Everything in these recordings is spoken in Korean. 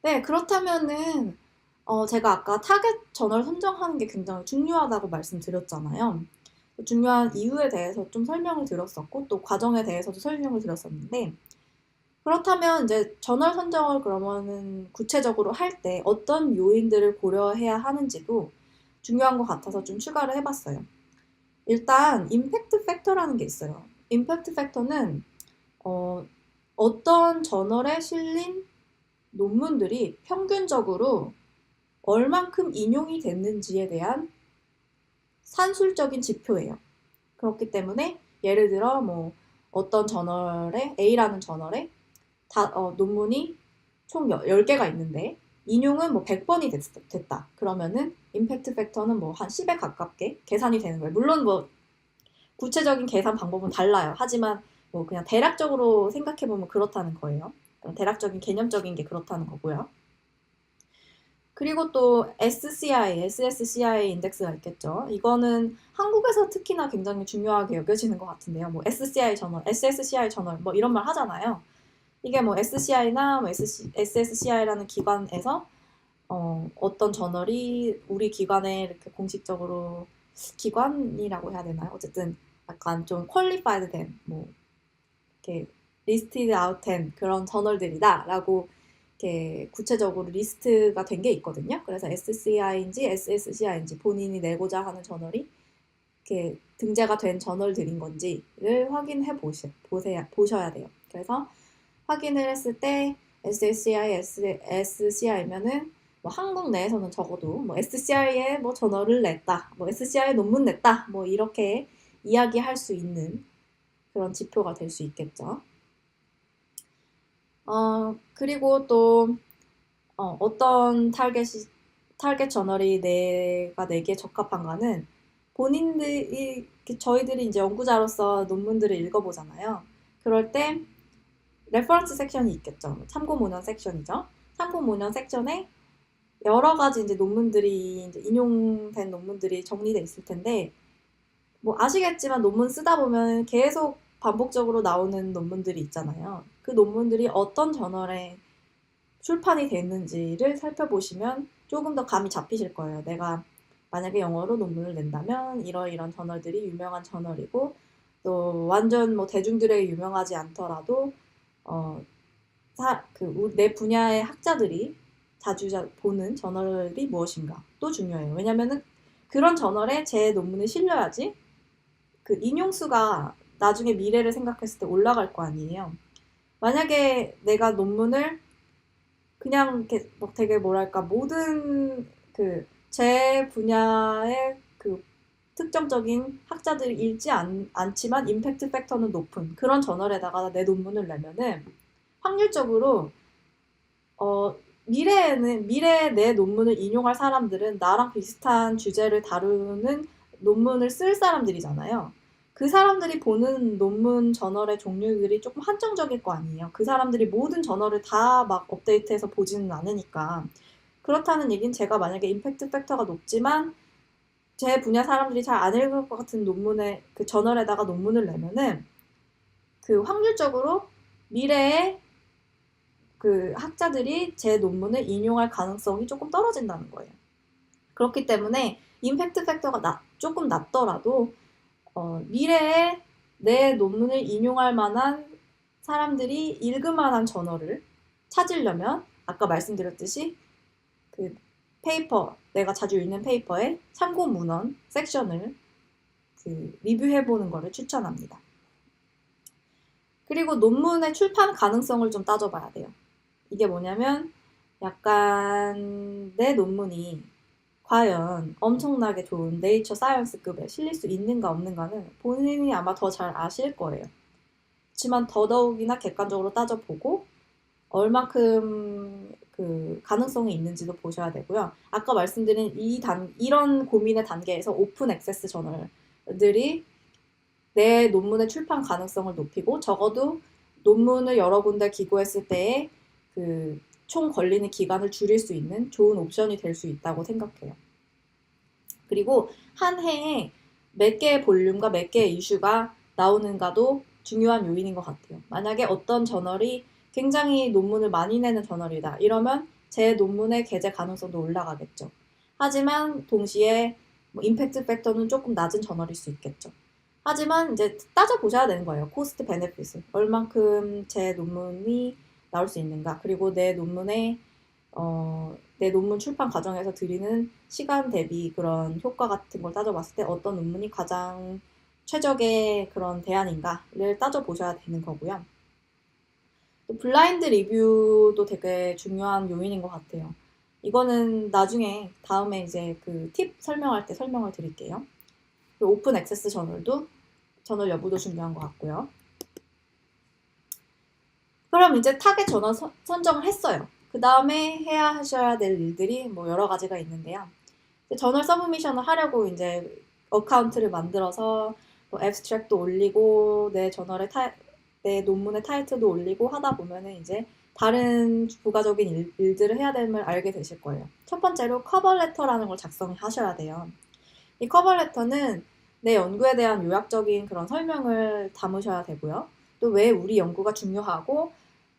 네, 그렇다면은 제가 아까 타겟 저널 선정하는 게 굉장히 중요하다고 말씀드렸잖아요. 중요한 이유에 대해서 좀 설명을 드렸었고 또 과정에 대해서도 설명을 드렸었는데 그렇다면 이제 저널 선정을 그러면은 구체적으로 할 때 어떤 요인들을 고려해야 하는지도 중요한 것 같아서 좀 추가를 해봤어요. 일단 임팩트 팩터라는 게 있어요. 임팩트 팩터는 어, 어떤 저널에 실린 논문들이 평균적으로 얼만큼 인용이 됐는지에 대한 산술적인 지표예요. 그렇기 때문에 예를 들어 뭐 어떤 저널에 A라는 저널에 논문이 총 10개가 있는데 인용은 뭐 100번이 됐다. 그러면은 임팩트 팩터는 뭐 한 10에 가깝게 계산이 되는 거예요. 물론 뭐 구체적인 계산 방법은 달라요. 하지만 뭐 그냥 대략적으로 생각해보면 그렇다는 거예요. 대략적인 개념적인 게 그렇다는 거고요. 그리고 또 SCI, SSCI 인덱스가 있겠죠. 이거는 한국에서 특히나 굉장히 중요하게 여겨지는 것 같은데요. 뭐 SCI 저널, SSCI 저널 뭐 이런 말 하잖아요. 이게 뭐 SCI나 뭐 SSCI라는 기관에서 어떤 저널이 우리 기관에 이렇게 공식적으로 기관이라고 해야 되나요? 어쨌든 약간 좀 퀄리파이드 된 뭐 이렇게 리스티드 아웃된 그런 저널들이다라고 이렇게 구체적으로 리스트가 된 게 있거든요. 그래서 SCI인지 SSCI인지 본인이 내고자 하는 저널이 이렇게 등재가 된 저널들인 건지를 확인해 보셔야 돼요. 그래서 확인을 했을 때 SSCI, SCI면은 뭐 한국 내에서는 적어도 뭐 SCI에 뭐 저널을 냈다, 뭐 SCI에 논문 냈다, 뭐 이렇게 이야기할 수 있는 그런 지표가 될 수 있겠죠. 그리고 또 어떤 타겟 저널이 내가 내기에 적합한가는 본인들이 저희들이 이제 연구자로서 논문들을 읽어보잖아요. 그럴 때 레퍼런스 섹션이 있겠죠. 참고 문헌 섹션이죠. 참고 문헌 섹션에 여러 가지 이제 논문들이 이제 인용된 논문들이 정리돼 있을 텐데 뭐 아시겠지만 논문 쓰다 보면 계속 반복적으로 나오는 논문들이 있잖아요. 그 논문들이 어떤 저널에 출판이 됐는지를 살펴보시면 조금 더 감이 잡히실 거예요. 내가 만약에 영어로 논문을 낸다면 이러이런 저널들이 유명한 저널이고 또 완전 뭐 대중들에게 유명하지 않더라도 내 분야의 학자들이 자주 보는 저널이 무엇인가 또 중요해요. 왜냐면은 그런 저널에 제 논문을 실려야지 그 인용수가 나중에 미래를 생각했을 때 올라갈 거 아니에요. 만약에 내가 논문을 그냥 이렇게 뭐 되게 뭐랄까 모든 그 제 분야의 그 특정적인 학자들이 읽지 않지만 임팩트 팩터는 높은 그런 저널에다가 내 논문을 내면은 확률적으로 미래에 내 논문을 인용할 사람들은 나랑 비슷한 주제를 다루는 논문을 쓸 사람들이잖아요. 그 사람들이 보는 논문 저널의 종류들이 조금 한정적일 거 아니에요. 그 사람들이 모든 저널을 다 막 업데이트해서 보지는 않으니까. 그렇다는 얘기는 제가 만약에 임팩트 팩터가 높지만 제 분야 사람들이 잘 안 읽을 것 같은 논문에 그 저널에다가 논문을 내면은 그 확률적으로 미래에 그 학자들이 제 논문을 인용할 가능성이 조금 떨어진다는 거예요. 그렇기 때문에 임팩트 팩터가 조금 낮더라도 미래에 내 논문을 인용할 만한 사람들이 읽을 만한 저널을 찾으려면 아까 말씀드렸듯이 그 페이퍼, 내가 자주 읽는 페이퍼의 참고 문헌 섹션을 그 리뷰해보는 거를 추천합니다. 그리고 논문의 출판 가능성을 좀 따져봐야 돼요. 이게 뭐냐면 약간 내 논문이 과연 엄청나게 좋은 네이처 사이언스급에 실릴 수 있는가 없는가는 본인이 아마 더 잘 아실 거예요. 그렇지만 더더욱이나 객관적으로 따져보고 얼만큼 그 가능성이 있는지도 보셔야 되고요. 아까 말씀드린 이런 고민의 단계에서 오픈 액세스 저널들이 내 논문의 출판 가능성을 높이고 적어도 논문을 여러 군데 기고했을 때에 그 총 걸리는 기간을 줄일 수 있는 좋은 옵션이 될 수 있다고 생각해요. 그리고 한 해에 몇 개의 볼륨과 몇 개의 이슈가 나오는가도 중요한 요인인 것 같아요. 만약에 어떤 저널이 굉장히 논문을 많이 내는 저널이다. 이러면 제 논문의 게재 가능성도 올라가겠죠. 하지만 동시에 뭐 임팩트 팩터는 조금 낮은 저널일 수 있겠죠. 하지만 이제 따져보셔야 되는 거예요. 코스트 베네핏을. 얼만큼 제 논문이 나올 수 있는가. 그리고 내 논문 출판 과정에서 들이는 시간 대비 그런 효과 같은 걸 따져봤을 때 어떤 논문이 가장 최적의 그런 대안인가를 따져보셔야 되는 거고요. 또 블라인드 리뷰도 되게 중요한 요인인 것 같아요. 이거는 나중에 다음에 이제 그 팁 설명할 때 설명을 드릴게요. 오픈 액세스 저널 여부도 중요한 것 같고요. 그럼 이제 타겟 저널 선정을 했어요. 그 다음에 하셔야 될 일들이 뭐 여러 가지가 있는데요. 저널 서브미션을 하려고 이제 어카운트를 만들어서 뭐 앱스트랙도 올리고 내 논문의 타이틀도 올리고 하다 보면은 이제 다른 부가적인 일들을 해야 됨을 알게 되실 거예요. 첫 번째로 커버레터라는 걸 작성하셔야 돼요. 이 커버레터는 내 연구에 대한 요약적인 그런 설명을 담으셔야 되고요. 또 왜 우리 연구가 중요하고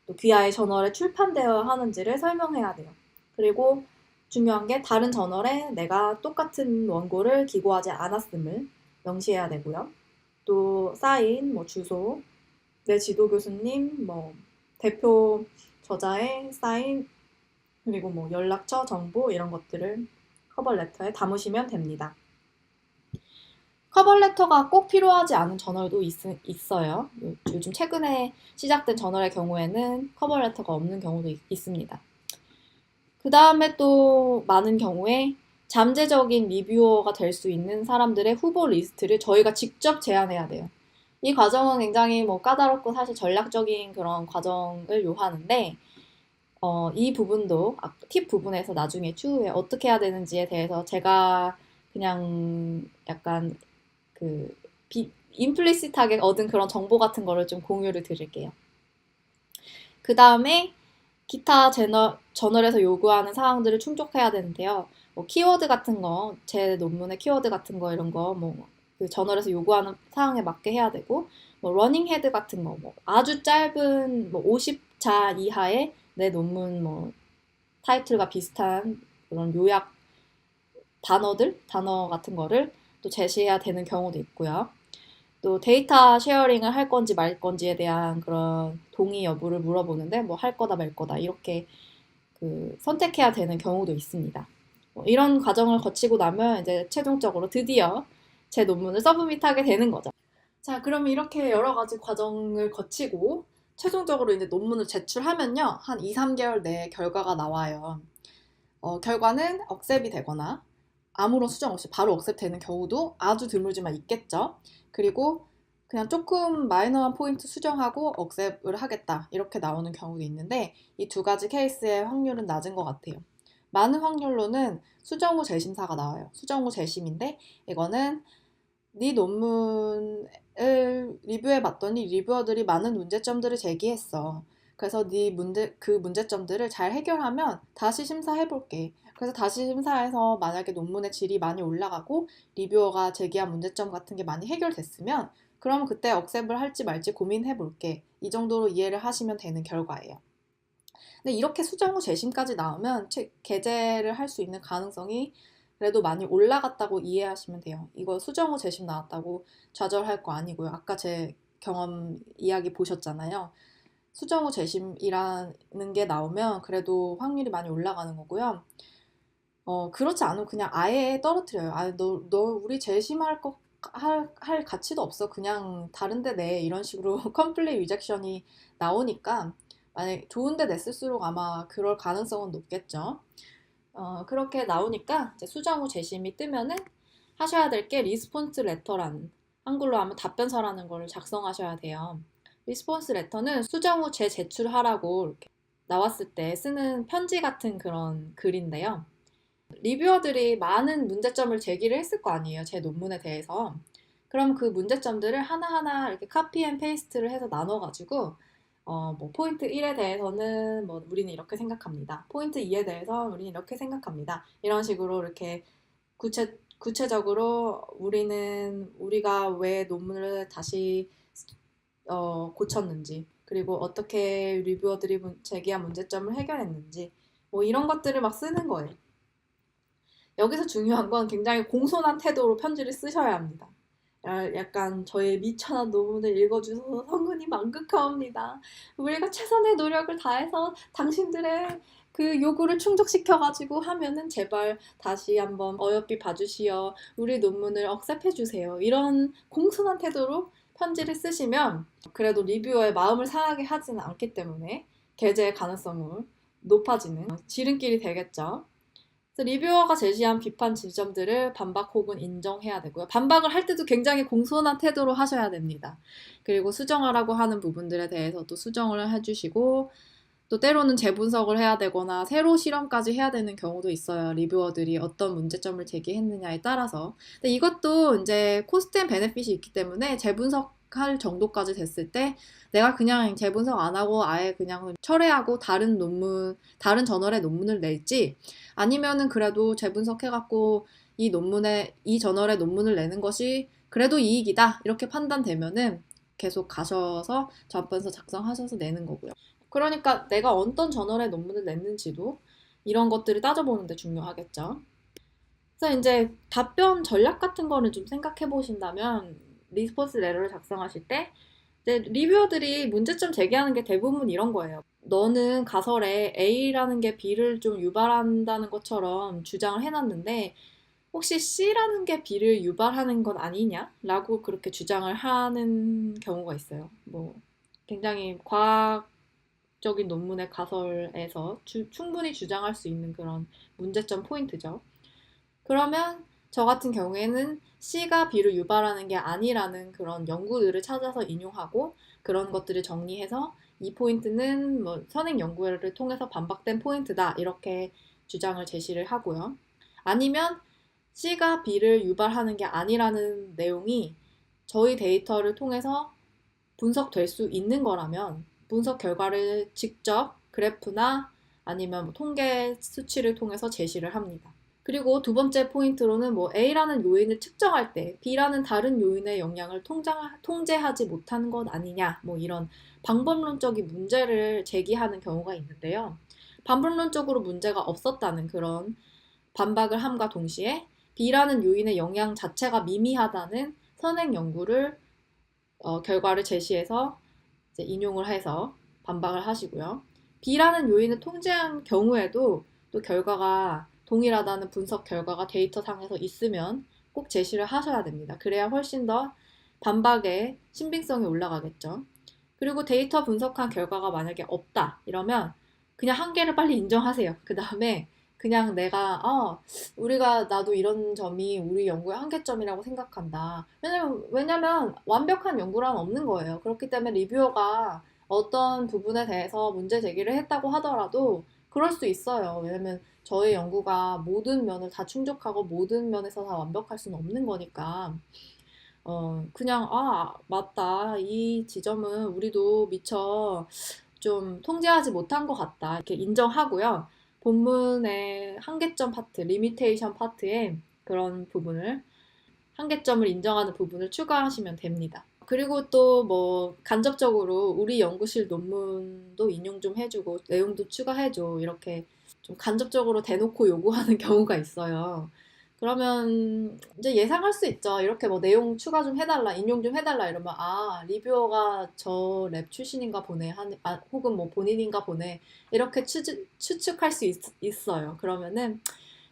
또 귀하의 저널에 출판되어야 하는지를 설명해야 돼요. 그리고 중요한 게 다른 저널에 내가 똑같은 원고를 기고하지 않았음을 명시해야 되고요. 또 사인, 뭐 주소, 내 지도 교수님, 뭐 대표 저자의 사인, 그리고 뭐 연락처 정보 이런 것들을 커버레터에 담으시면 됩니다. 커버레터가 꼭 필요하지 않은 저널도 있어요. 요즘 최근에 시작된 저널의 경우에는 커버레터가 없는 경우도 있습니다. 그 다음에 또 많은 경우에 잠재적인 리뷰어가 될 수 있는 사람들의 후보 리스트를 저희가 직접 제안해야 돼요. 이 과정은 굉장히 뭐 까다롭고 사실 전략적인 그런 과정을 요하는데 이 부분도 팁 부분에서 나중에 추후에 어떻게 해야 되는지에 대해서 제가 그냥 약간 그 임플리시트하게 얻은 그런 정보 같은 거를 좀 공유를 드릴게요. 그 다음에 기타 저널에서 요구하는 사항들을 충족해야 되는데요. 뭐 키워드 같은 거, 제 논문의 키워드 같은 거 이런 거 뭐 그 저널에서 요구하는 사항에 맞게 해야 되고 뭐 러닝 헤드 같은 거, 뭐 아주 짧은 뭐 50자 이하의 내 논문 뭐 타이틀과 비슷한 그런 요약 단어 같은 거를 또 제시해야 되는 경우도 있고요. 또 데이터 쉐어링을 할 건지 말 건지에 대한 그런 동의 여부를 물어보는데 뭐 할 거다 말 거다 이렇게 선택해야 되는 경우도 있습니다. 이런 과정을 거치고 나면 이제 최종적으로 드디어 제 논문을 서브밋하게 되는 거죠. 자, 그러면 이렇게 여러 가지 과정을 거치고 최종적으로 이제 논문을 제출하면요. 한 2, 3개월 내에 결과가 나와요. 결과는 억셉이 되거나 아무런 수정 없이 바로 억셉되는 경우도 아주 드물지만 있겠죠. 그리고 그냥 조금 마이너한 포인트 수정하고 억셉을 하겠다 이렇게 나오는 경우도 있는데 이 두 가지 케이스의 확률은 낮은 것 같아요. 많은 확률로는 수정 후 재심사가 나와요. 수정 후 재심인데 이거는 네 논문을 리뷰해 봤더니 리뷰어들이 많은 문제점들을 제기했어. 그래서 그 문제점들을 잘 해결하면 다시 심사해 볼게. 그래서 다시 심사해서 만약에 논문의 질이 많이 올라가고 리뷰어가 제기한 문제점 같은 게 많이 해결됐으면 그러면 그때 억셉을 할지 말지 고민해 볼게. 이 정도로 이해를 하시면 되는 결과예요. 근데 이렇게 수정 후 재심까지 나오면 게재를 할 수 있는 가능성이 그래도 많이 올라갔다고 이해하시면 돼요. 이거 수정 후 재심 나왔다고 좌절할 거 아니고요. 아까 제 경험 이야기 보셨잖아요. 수정 후 재심이라는 게 나오면 그래도 확률이 많이 올라가는 거고요. 그렇지 않으면 그냥 아예 떨어뜨려요. 너 우리 재심할 할 가치도 없어. 그냥 다른데 내 이런 식으로 컴플릿 리젝션이 나오니까 만약 좋은데 냈을수록 아마 그럴 가능성은 높겠죠. 그렇게 나오니까 이제 수정 후 재심이 뜨면은 하셔야 될 게 리스폰스 레터라는 한글로 하면 답변서라는 걸 작성하셔야 돼요. 리스폰스 레터는 수정 후 재제출하라고 이렇게 나왔을 때 쓰는 편지 같은 그런 글인데요. 리뷰어들이 많은 문제점을 제기를 했을 거 아니에요. 제 논문에 대해서. 그럼 그 문제점들을 하나하나 이렇게 카피 앤 페이스트를 해서 나눠가지고 뭐 포인트 1에 대해서는 뭐 우리는 이렇게 생각합니다. 포인트 2에 대해서 우리는 이렇게 생각합니다. 이런 식으로 이렇게 구체적으로 우리가 왜 논문을 다시 고쳤는지 그리고 어떻게 리뷰어들이 제기한 문제점을 해결했는지 뭐 이런 것들을 막 쓰는 거예요. 여기서 중요한 건 굉장히 공손한 태도로 편지를 쓰셔야 합니다. 약간 저의 미천한 논문을 읽어주셔서 성은이 만극하옵니다. 우리가 최선의 노력을 다해서 당신들의 그 요구를 충족시켜가지고 하면은 제발 다시 한번 어여삐 봐주시어 우리 논문을 억셉해주세요. 이런 공손한 태도로 편지를 쓰시면 그래도 리뷰어의 마음을 상하게 하지는 않기 때문에 게재의 가능성은 높아지는 지름길이 되겠죠. 리뷰어가 제시한 비판 지점들을 반박 혹은 인정해야 되고요. 반박을 할 때도 굉장히 공손한 태도로 하셔야 됩니다. 그리고 수정하라고 하는 부분들에 대해서도 수정을 해주시고 또 때로는 재분석을 해야 되거나 새로 실험까지 해야 되는 경우도 있어요. 리뷰어들이 어떤 문제점을 제기했느냐에 따라서. 근데 이것도 이제 코스트 앤 베네핏이 있기 때문에 재분석할 정도까지 됐을 때 내가 그냥 재분석 안 하고 아예 그냥 철회하고 다른 저널의 논문을 낼지 아니면은 그래도 재분석해갖고 이 저널의 논문을 내는 것이 그래도 이익이다 이렇게 판단되면은 계속 가셔서 저합본서 작성하셔서 내는 거고요. 그러니까 내가 어떤 저널의 논문을 냈는지도 이런 것들을 따져보는 데 중요하겠죠. 그래서 이제 답변 전략 같은 거를 좀 생각해 보신다면 리스폰스 레터를 작성하실 때 이제 리뷰어들이 문제점 제기하는 게 대부분 이런 거예요. 너는 가설에 A라는 게 B를 좀 유발한다는 것처럼 주장을 해놨는데 혹시 C라는 게 B를 유발하는 건 아니냐? 라고 그렇게 주장을 하는 경우가 있어요. 뭐 굉장히 과학적인 논문의 가설에서 충분히 주장할 수 있는 그런 문제점 포인트죠. 그러면 저 같은 경우에는 C가 B를 유발하는 게 아니라는 그런 연구들을 찾아서 인용하고 그런 것들을 정리해서 이 포인트는 뭐 선행 연구를 통해서 반박된 포인트다 이렇게 주장을 제시를 하고요. 아니면 C가 B를 유발하는 게 아니라는 내용이 저희 데이터를 통해서 분석될 수 있는 거라면 분석 결과를 직접 그래프나 아니면 뭐 통계 수치를 통해서 제시를 합니다. 그리고 두 번째 포인트로는 뭐 A라는 요인을 측정할 때 B라는 다른 요인의 영향을 통제하지 못하는 것 아니냐 뭐 이런 방법론적인 문제를 제기하는 경우가 있는데요. 방법론적으로 문제가 없었다는 그런 반박을 함과 동시에 B라는 요인의 영향 자체가 미미하다는 선행 연구를 결과를 제시해서 이제 인용을 해서 반박을 하시고요. B라는 요인을 통제한 경우에도 또 결과가 동일하다는 분석 결과가 데이터상에서 있으면 꼭 제시를 하셔야 됩니다. 그래야 훨씬 더 반박의 신빙성이 올라가겠죠. 그리고 데이터 분석한 결과가 만약에 없다 이러면 그냥 한계를 빨리 인정하세요. 그 다음에 그냥 내가 우리가 나도 이런 점이 우리 연구의 한계점이라고 생각한다. 왜냐면 완벽한 연구란 없는 거예요. 그렇기 때문에 리뷰어가 어떤 부분에 대해서 문제 제기를 했다고 하더라도 그럴 수 있어요. 왜냐면 저의 연구가 모든 면을 다 충족하고 모든 면에서 다 완벽할 수는 없는 거니까. 그냥, 맞다. 이 지점은 우리도 미처 좀 통제하지 못한 것 같다. 이렇게 인정하고요. 본문의 한계점 파트, 리미테이션 파트에 그런 부분을, 한계점을 인정하는 부분을 추가하시면 됩니다. 그리고 또 뭐 간접적으로 우리 연구실 논문도 인용 좀 해주고 내용도 추가해줘 이렇게 좀 간접적으로 대놓고 요구하는 경우가 있어요. 그러면 이제 예상할 수 있죠. 이렇게 뭐 내용 추가 좀 해달라, 인용 좀 해달라 이러면 리뷰어가 저 랩 출신인가 보네, 혹은 뭐 본인인가 보네 이렇게 추측할 수 있어요. 그러면은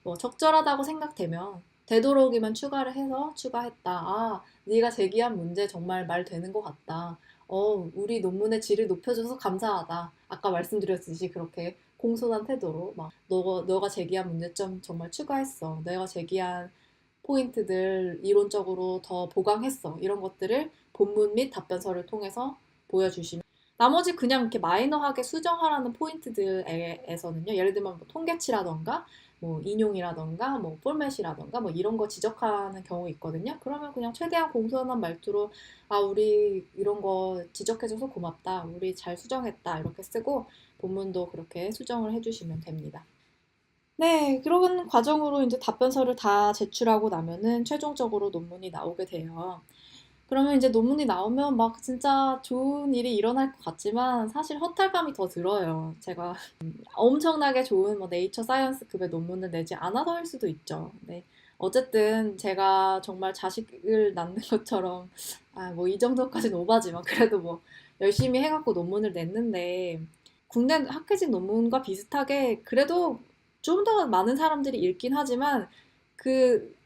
뭐 적절하다고 생각되면 되도록이면 추가를 해서 추가했다. 네가 제기한 문제 정말 말 되는 것 같다. 우리 논문의 질을 높여줘서 감사하다. 아까 말씀드렸듯이 그렇게 공손한 태도로 막 너가 제기한 문제점 정말 추가했어. 내가 제기한 포인트들 이론적으로 더 보강했어. 이런 것들을 본문 및 답변서를 통해서 보여주시면 나머지 그냥 이렇게 마이너하게 수정하라는 포인트들에서는요. 예를 들면 뭐 통계치라던가 뭐 인용이라던가 뭐 포맷이라던가 뭐 이런 거 지적하는 경우 있거든요. 그러면 그냥 최대한 공손한 말투로 우리 이런 거 지적해줘서 고맙다. 우리 잘 수정했다. 이렇게 쓰고 본문도 그렇게 수정을 해주시면 됩니다. 네, 그런 과정으로 이제 답변서를 다 제출하고 나면은 최종적으로 논문이 나오게 돼요. 그러면 이제 논문이 나오면 막 진짜 좋은 일이 일어날 것 같지만 사실 허탈감이 더 들어요. 제가 엄청나게 좋은 뭐 네이처 사이언스급의 논문을 내지 않아서 할 수도 있죠. 네. 어쨌든 제가 정말 자식을 낳는 것처럼 뭐 이 정도까지는 오바지만 그래도 뭐 열심히 해갖고 논문을 냈는데 국내 학회직 논문과 비슷하게 그래도 좀 더 많은 사람들이 읽긴 하지만 그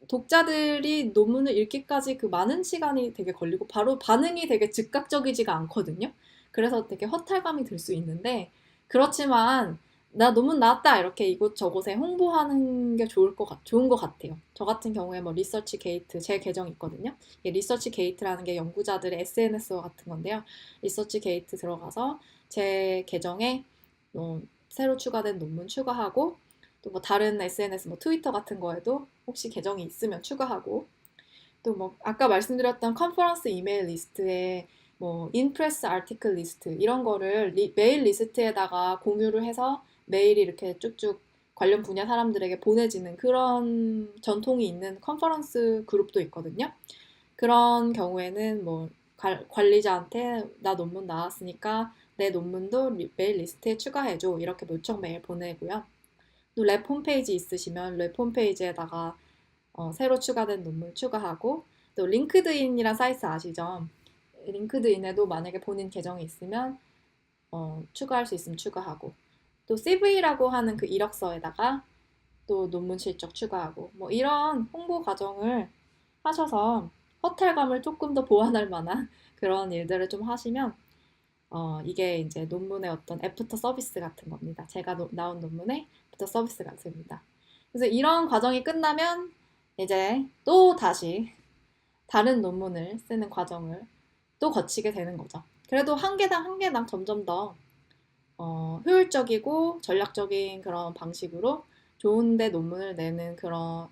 독자들이 논문을 읽기까지 그 많은 시간이 되게 걸리고 바로 반응이 되게 즉각적이지가 않거든요. 그래서 되게 허탈감이 들 수 있는데 그렇지만 나 논문 나왔다 이렇게 이곳저곳에 홍보하는 게 좋은 것 같아요. 저 같은 경우에 뭐 리서치 게이트 제 계정 있거든요. 리서치 게이트라는 게 연구자들의 SNS와 같은 건데요. 리서치 게이트 들어가서 제 계정에 새로 추가된 논문 추가하고 또 뭐 다른 SNS 뭐 트위터 같은 거에도 혹시 계정이 있으면 추가하고 또 뭐 아까 말씀드렸던 컨퍼런스 이메일 리스트에 뭐 인프레스 아티클 리스트 이런 거를 메일 리스트에다가 공유를 해서 메일이 이렇게 쭉쭉 관련 분야 사람들에게 보내지는 그런 전통이 있는 컨퍼런스 그룹도 있거든요. 그런 경우에는 뭐 관리자한테 나 논문 나왔으니까 내 논문도 메일 리스트에 추가해줘 이렇게 요청 메일 보내고요. 또 랩 홈페이지 있으시면 랩 홈페이지에다가 새로 추가된 논문 추가하고 또 링크드인이란 사이트 아시죠? 링크드인에도 만약에 본인 계정이 있으면 추가할 수 있으면 추가하고 또 CV라고 하는 그 이력서에다가 또 논문 실적 추가하고 뭐 이런 홍보 과정을 하셔서 허탈감을 조금 더 보완할 만한 그런 일들을 좀 하시면 이게 이제 논문의 어떤 애프터 서비스 같은 겁니다. 제가 나온 논문의 애프터 서비스 같습니다. 그래서 이런 과정이 끝나면 이제 또 다시 다른 논문을 쓰는 과정을 또 거치게 되는 거죠. 그래도 한 개당 한 개당 점점 더 효율적이고 전략적인 그런 방식으로 좋은데 논문을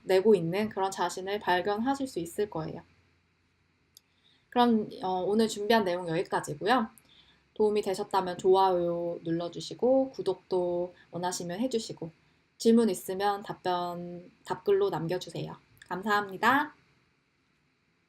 내고 있는 그런 자신을 발견하실 수 있을 거예요. 그럼 오늘 준비한 내용 여기까지고요. 도움이 되셨다면 좋아요 눌러주시고 구독도 원하시면 해주시고 질문 있으면 답글로 남겨주세요. 감사합니다.